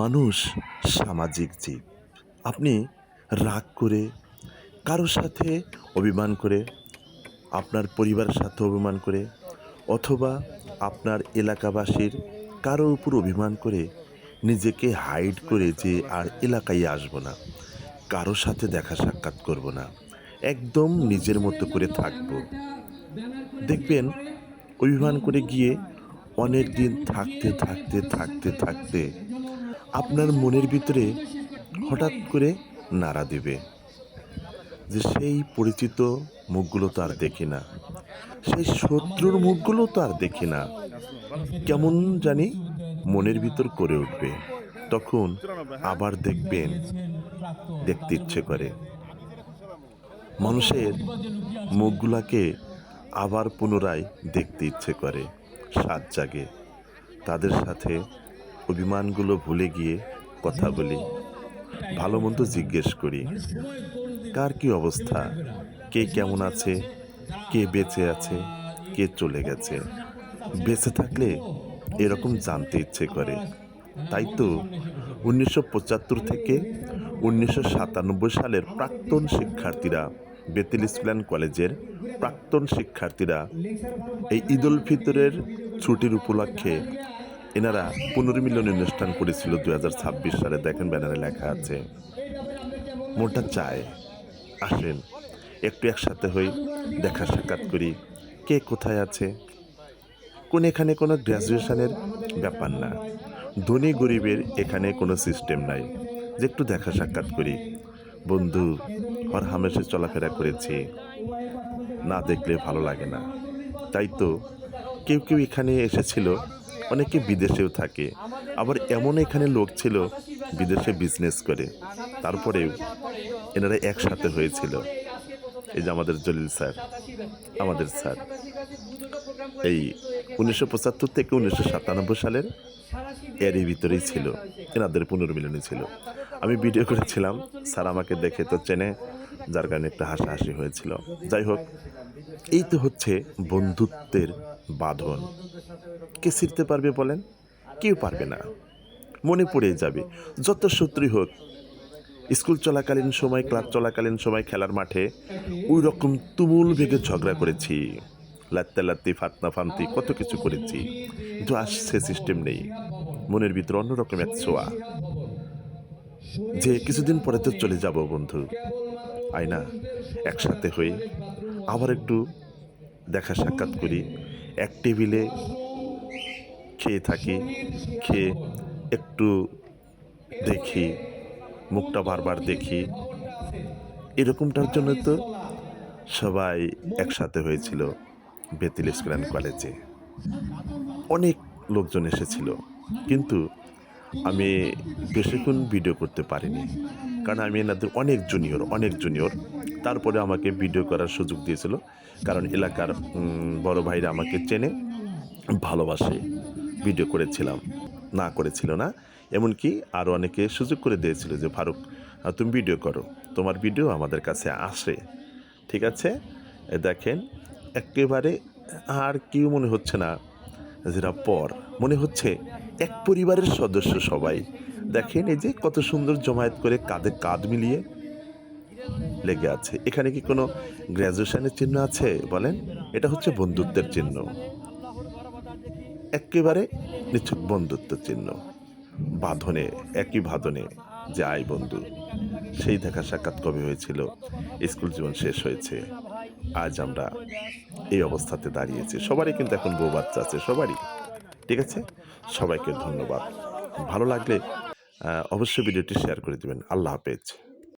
মানুষ সামাজিক জীব। আপনি রাগ করে কারোর সাথে অভিমান করে, আপনার পরিবারের সাথে অভিমান করে, অথবা আপনার এলাকাবাসীর কারোর উপর অভিমান করে নিজেকে হাইড করে যে আর এলাকায় আসবো না, কারোর সাথে দেখা সাক্ষাৎ করব না, একদম নিজের মতো করে থাকবো। দেখবেন অভিমান করে গিয়ে অনেক দিন থাকতে থাকতে থাকতে থাকতে আপনার মনের ভিতরে হঠাৎ করে নাড়া দেবে যে সেই পরিচিত মুখগুলো তো আর দেখি না, সেই শত্রুর মুখগুলো তো আর দেখি না, কেমন জানি মনের ভিতর করে উঠবে। তখন আবার দেখবেন দেখতে ইচ্ছে করে, মানুষের মুখগুলাকে আবার পুনরায় দেখতে ইচ্ছে করে, স্বাদ জাগে। তাদের সাথে অভিমানগুলো ভুলে গিয়ে কথা বলি, ভালো মন্দ জিজ্ঞেস করি, কার কি অবস্থা, কে কেমন আছে, কে বেঁচে আছে, কে চলে গেছে। বেঁচে থাকলে এরকম জানতে ইচ্ছে করে। তাই তো 1975 থেকে 1997 সালের প্রাক্তন শিক্ষার্থীরা, বেতেল স্কুল অ্যান্ড কলেজের প্রাক্তন শিক্ষার্থীরা এই ঈদ উল ফিতরের ছুটির উপলক্ষে এনারা পুনর্মিলনী অনুষ্ঠান করেছিল 2026 সালে। দেখেন ব্যানারে লেখা আছে। মনটা চায় আসেন একটু একসাথে হই, দেখা সাক্ষাৎ করি, কে কোথায় আছে। এখানে কোনো গ্র্যাজুয়েশনের ব্যাপার না, ধনী গরিবের এখানে কোনো সিস্টেম নাই যে একটু দেখা সাক্ষাৎ করি। বন্ধু হর হামেশে চলাফেরা করেছি, না দেখলে ভালো লাগে না। তাই তো কেউ কেউ এখানে এসেছিল, অনেকে বিদেশেও থাকে, আবার এমন এখানে লোক ছিল বিদেশে বিজনেস করে, তারপরেও এনারা একসাথে হয়েছিল। এই যে আমাদের জলিল স্যার, আমাদের স্যার এই 1975 থেকে 1997 সালের এরই ভিতরেই ছিল, এনাদের পুনর্মিলনী ছিল। আমি ভিডিও করেছিলাম, স্যার আমাকে দেখে তো চেনে, যার কারণে একটা হাসাহাসি হয়েছিল। যাই হোক, এই তো হচ্ছে বন্ধুত্বের বাঁধন। কে ছিঁড়তে পারবে বলেন? কেউ পারবে না, মনে পড়ে যাবে। যত শত্রুই হোক, স্কুল চলাকালীন সময়, ক্লাস চলাকালীন সময় খেলার মাঠে ওই রকম তুমুল বেগে ঝগড়া করেছি, লাত্তি ফাতনা ফান্তি কত কিছু করেছি, কিন্তু আসছে সিস্টেম নেই। মনের ভিতরে অন্যরকম এক ছোঁয়া যে কিছুদিন পরে তো চলে যাব বন্ধু, আয় না একসাথে হই, আবার একটু দেখা সাক্ষাৎ করি, এক টেবিলে খেয়ে থাকি, খেয়ে একটু দেখি, মুখটা বারবার দেখি। এরকমটার জন্য তো সবাই একসাথে হয়েছিল বেতেল স্কুল অ্যান্ড কলেজে। অনেক লোকজন এসেছিল, কিন্তু আমি বেশিক্ষণ ভিডিও করতে পারিনি, কারণ আমি এনাদের অনেক জুনিয়র। তারপরে আমাকে ভিডিও করার সুযোগ দিয়েছিল, কারণ এলাকার বড় ভাইরা আমাকে চেনে, ভালোবাসে, ভিডিও করেছিলাম, না করেছিল না। এমনকি আরও অনেকে সুযোগ করে দিয়েছিল যে ফারুক তুমি ভিডিও করো, তোমার ভিডিও আমাদের কাছে আসে। ঠিক আছে, দেখেন একেবারে আর কেউ মনে হচ্ছে না, যেটা পর মনে হচ্ছে এক পরিবারের সদস্য সবাই। দেখেন এই যে কত সুন্দর জমায়েত করে কাঁধে কাঁধ মিলিয়ে লেগে আছে। এখানে কি কোনো গ্র্যাজুয়েশনের চিহ্ন আছে বলেন? এটা হচ্ছে বন্ধুত্বের চিহ্ন, একেবারে নিছক বন্ধুত্বের চিহ্ন। বাঁধনে, একই বাঁধনে যে আয় বন্ধু, সেই দেখা সাক্ষাৎ কবে হয়েছিল? স্কুল জীবন শেষ হয়েছে, আজ আমরা এই অবস্থাতে দাঁড়িয়েছি। সবারই কিন্তু এখন বউ বাচ্চা আছে, সবারই। ঠিক আছে, সবাইকে ধন্যবাদ। ভালো লাগলে অবশ্যই ভিডিওটি শেয়ার করে দেবেন। আল্লাহ হাফেজ।